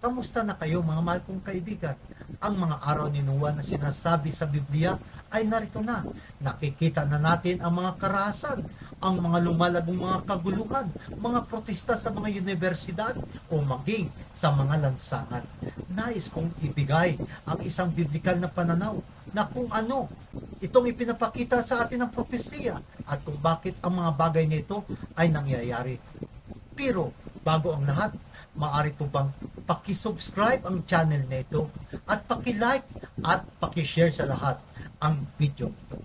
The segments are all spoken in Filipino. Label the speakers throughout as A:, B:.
A: Kamusta na kayo mga mahal kong kaibigan? Ang mga araw ni Noah na sinasabi sa Biblia ay narito na. Nakikita na natin ang mga karahasan, ang mga lumalagong mga kaguluhan, mga protesta sa mga universidad o maging sa mga lansangan. Nais kong ibigay ang isang biblikal na pananaw na kung ano itong ipinapakita sa atin ng propesiya at kung bakit ang mga bagay nito ay nangyayari. Pero bago ang lahat, maaari po bang paki-subscribe ang channel nito at paki-like at paki-share sa lahat ang video ito.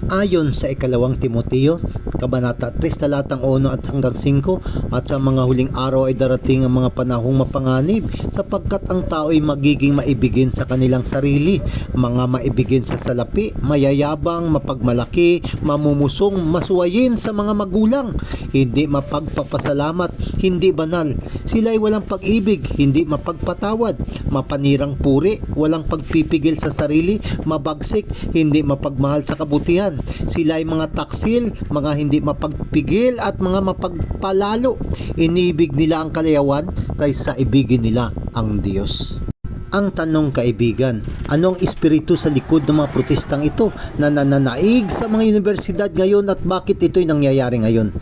A: Ayon sa ikalawang Timoteo, Kabanata 3, talatang 1 at hanggang 5, at sa mga huling araw ay darating ang mga panahong mapanganib, sapagkat ang tao ay magiging maibigin sa kanilang sarili, mga maibigin sa salapi, mayayabang, mapagmalaki, mamumusong, masuwayin sa mga magulang, hindi mapagpapasalamat, hindi banal. Sila ay walang pag-ibig, hindi mapagpatawad, mapanirang puri, walang pagpipigil sa sarili, mabagsik, hindi mapagmahal sa kabutihan. Sila ay mga taksil, mga hindi mapagpigil at mga mapagpalalo. Iniibig nila ang kalayawan kaysa ibigin nila ang Diyos. Ang tanong, kaibigan, anong espiritu sa likod ng mga protestang ito na nananaig sa mga universidad ngayon at bakit ito'y nangyayari ngayon?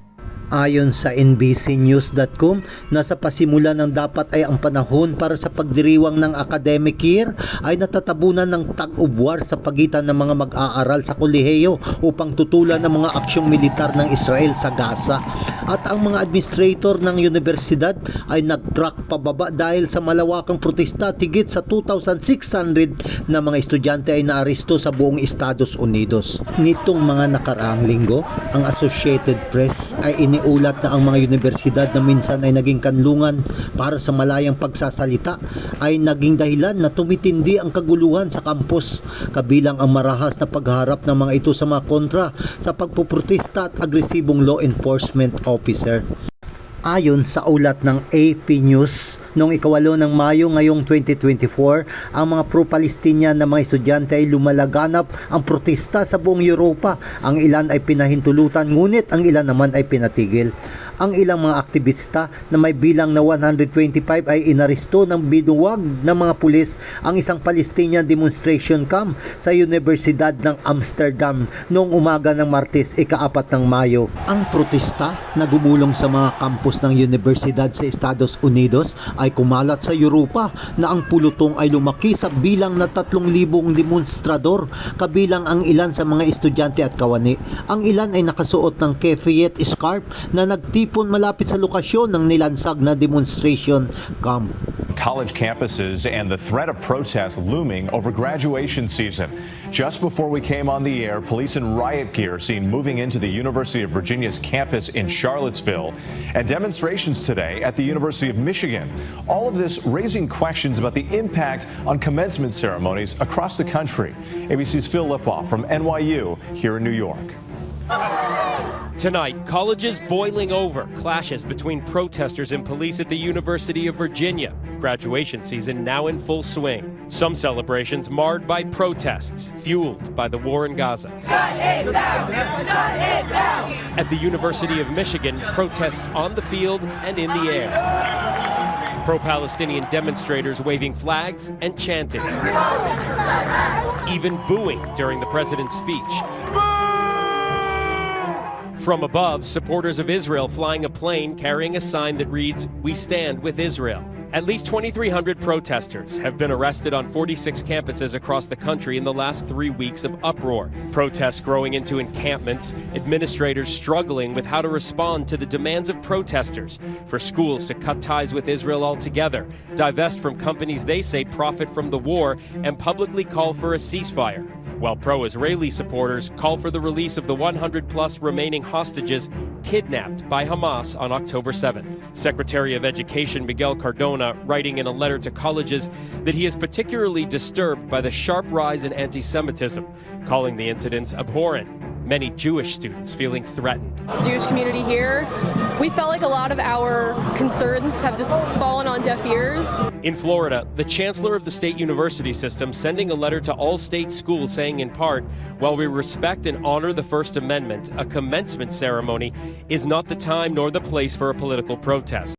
A: Ayon sa NBCnews.com, nasa pasimula ng dapat ay ang panahon para sa pagdiriwang ng academic year ay natatabunan ng tag-of-war sa pagitan ng mga mag-aaral sa kolehiyo upang tutulan ang mga aksyong militar ng Israel sa Gaza. At ang mga administrator ng universidad ay nag-track pababa dahil sa malawakang protesta. Tigit sa 2,600 na mga estudyante ay naaresto sa buong Estados Unidos. Nitong mga nakaraang linggo, ang Associated Press ay iniulat na ang mga universidad na minsan ay naging kanlungan para sa malayang pagsasalita ay naging dahilan na tumitindi ang kaguluhan sa campus, kabilang ang marahas na pagharap ng mga ito sa mga kontra sa pagpuprotesta at agresibong law enforcement officer. Ayon sa ulat ng AP News, noong 8 ng Mayo ngayong 2024, ang mga pro-Palestinian na mga estudyante ay lumalaganap ang protesta sa buong Europa. Ang ilan ay pinahintulutan, ngunit ang ilan naman ay pinatigil. Ang ilang mga aktivista na may bilang na 125 ay inaresto ng binuwag ng mga pulis ang isang Palestinian demonstration camp sa Universidad ng Amsterdam noong umaga ng Martes, 4 ng Mayo. Ang protesta na gumulong sa mga campus ng universidad sa Estados Unidos ay kumalat sa Europa na ang pulutong ay lumaki sa bilang na 3,000 demonstrador, kabilang ang ilan sa mga estudyante at kawani. Ang ilan ay nakasuot ng keffiyeh scarf na nagtipon malapit sa lokasyon ng nilansag na demonstration camp.
B: College campuses and the threat of protests looming over graduation season. Just before we came on the air, police in riot gear seen moving into the University of Virginia's campus in Charlottesville, and demonstrations today at the University of Michigan. All of this raising questions about the impact on commencement ceremonies across the country. ABC's Phil Lipoff from NYU here in New York.
C: Tonight, colleges boiling over, clashes between protesters and police at the University of Virginia. Graduation season now in full swing. Some celebrations marred by protests, fueled by the war in Gaza.
D: Shut it down! Shut it down!
C: At the University of Michigan, protests on the field and in the air. Pro-Palestinian demonstrators waving flags and chanting. Even booing during the president's speech. From above, supporters of Israel flying a plane carrying a sign that reads, "We stand with Israel." At least 2,300 protesters have been arrested on 46 campuses across the country in the last 3 weeks of uproar. Protests growing into encampments, administrators struggling with how to respond to the demands of protesters, for schools to cut ties with Israel altogether, divest from companies they say profit from the war, and publicly call for a ceasefire. While pro-Israeli supporters call for the release of the 100-plus remaining hostages kidnapped by Hamas on October 7th. Secretary of Education Miguel Cardona writing in a letter to colleges that he is particularly disturbed by the sharp rise in anti-Semitism, calling the incidents abhorrent. Many Jewish students feeling threatened.
E: The Jewish community here we felt like a lot of our concerns have just fallen on deaf ears.
C: In Florida, the chancellor of the state university system sending a letter to all state schools saying in part, while we respect and honor the First Amendment, a commencement ceremony is not the time nor the place for a political protest.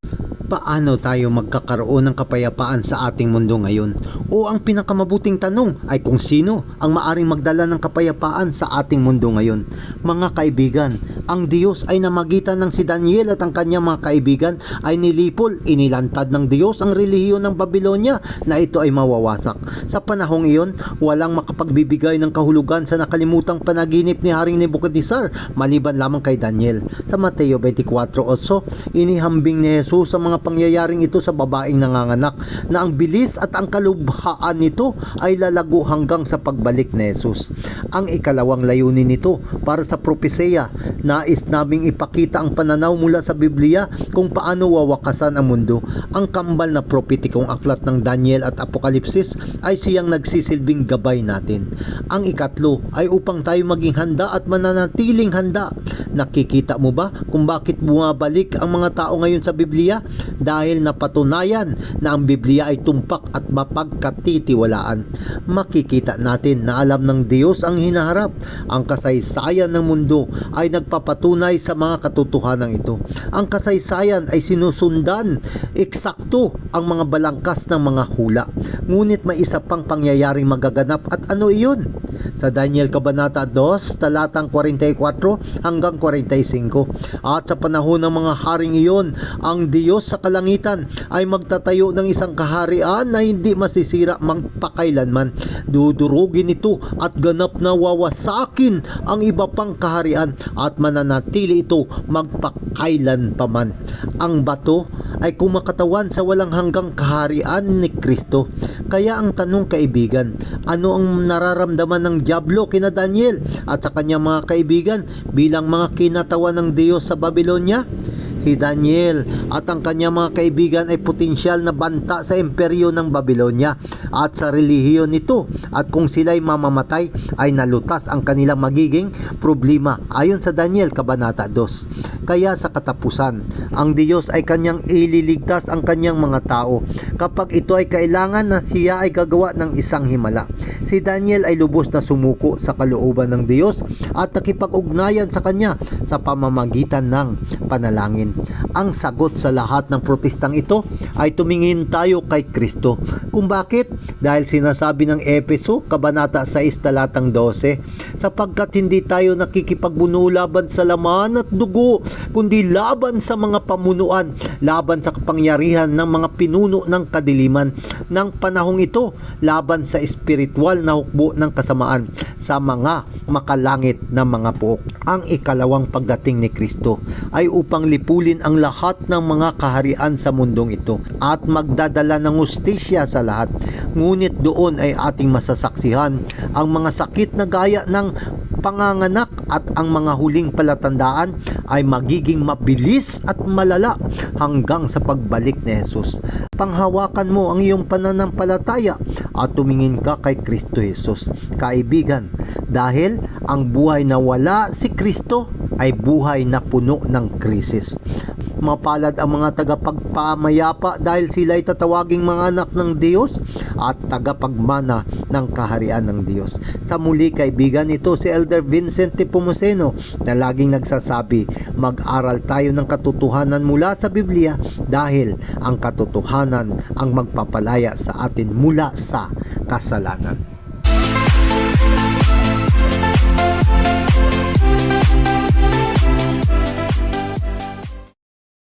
A: Paano tayo magkakaroon ng kapayapaan sa ating mundo ngayon? O ang pinakamabuting tanong ay kung sino ang maaring magdala ng kapayapaan sa ating mundo ngayon? Mga kaibigan, ang Diyos ay namagitan ng si Daniel at ang kanyang mga kaibigan ay nilipol, inilantad ng Diyos ang relihiyon ng Babylonia na ito ay mawawasak. Sa panahong iyon, walang makapagbibigay ng kahulugan sa nakalimutang panaginip ni Haring Nebuchadnezzar maliban lamang kay Daniel. Sa Mateo 24:8, inihambing ni Jesus sa mga pangyayaring ito sa babaeng nanganganak na ang bilis at ang kalubhaan nito ay lalago hanggang sa pagbalik ni Jesus. Ang ikalawang layunin nito para sa propesya, nais naming ipakita ang pananaw mula sa Biblia kung paano wawakasan ang mundo. Ang kambal na propetikong aklat ng Daniel at Apokalipsis ay siyang nagsisilbing gabay natin. Ang ikatlo ay upang tayo maging handa at mananatiling handa. Nakikita mo ba kung bakit bumabalik ang mga tao ngayon sa Biblia? Dahil napatunayan na ang Biblia ay tumpak at mapagkatitiwalaan. Makikita natin na alam ng Diyos ang hinaharap. Ang kasaysayan ng mundo ay nagpapatunay sa mga katotohanan ito. Ang kasaysayan ay sinusundan eksakto ang mga balangkas ng mga hula. Ngunit may isa pang pangyayaring magaganap at ano iyon? Sa Daniel Kabanata 2, talatang 44 hanggang 45. At sa panahon ng mga haring iyon, ang Diyos sa kalangitan ay magtatayo ng isang kaharian na hindi masisira magpakailanman. Dudurugin ito at ganap na wawasakin ang iba pang kaharian at mananatili ito magpakailanpaman. Ang bato ay kumakatawan sa walang hanggang kaharian ni Kristo. Kaya ang tanong, kaibigan, ano ang nararamdaman ng Diablo kina Daniel at sa kanyang mga kaibigan bilang mga kinatawan ng Diyos sa Babylonia? Si Daniel at ang kanyang mga kaibigan ay potensyal na banta sa imperyo ng Babylonia at sa relihiyon nito, at kung sila'y mamamatay ay nalutas ang kanilang magiging problema ayon sa Daniel Kabanata 2. Kaya sa katapusan, ang Diyos ay kanyang ililigtas ang kanyang mga tao kapag ito ay kailangan na siya ay gagawa ng isang himala. Si Daniel ay lubos na sumuko sa kalooban ng Diyos at nakipag-ugnayan sa kanya sa pamamagitan ng panalangin. Ang sagot sa lahat ng protestang ito ay tumingin tayo kay Kristo. Kung bakit? Dahil sinasabi ng Efeso, Kabanata 6, talatang 12, sapagkat hindi tayo nakikipagbuno laban sa laman at dugo, kundi laban sa mga pamunuan, laban sa kapangyarihan ng mga pinuno ng kadiliman ng panahong ito, laban sa espiritual na hukbo ng kasamaan sa mga makalangit na mga puok. Ang ikalawang pagdating ni Kristo ay upang lipulin ang lahat ng mga kaharian sa mundong ito at magdadala ng hustisya sa lahat. Ngunit doon ay ating masasaksihan ang mga sakit na gaya ng panganganak at ang mga huling palatandaan ay magiging mabilis at malala hanggang sa pagbalik ni Jesus. Panghawakan mo ang iyong pananampalataya at tumingin ka kay Kristo Jesus. Kaibigan, dahil ang buhay na wala si Kristo ay buhay na puno ng krisis. Mapalad ang mga tagapagpamayapa dahil sila ay tatawaging mga anak ng Diyos at tagapagmana ng kaharian ng Diyos. Sa muli, kaibigan, ito si Elder Vincent Nepomuceno na laging nagsasabi, mag-aral tayo ng katotohanan mula sa Biblia dahil ang katotohanan ang magpapalaya sa atin mula sa kasalanan.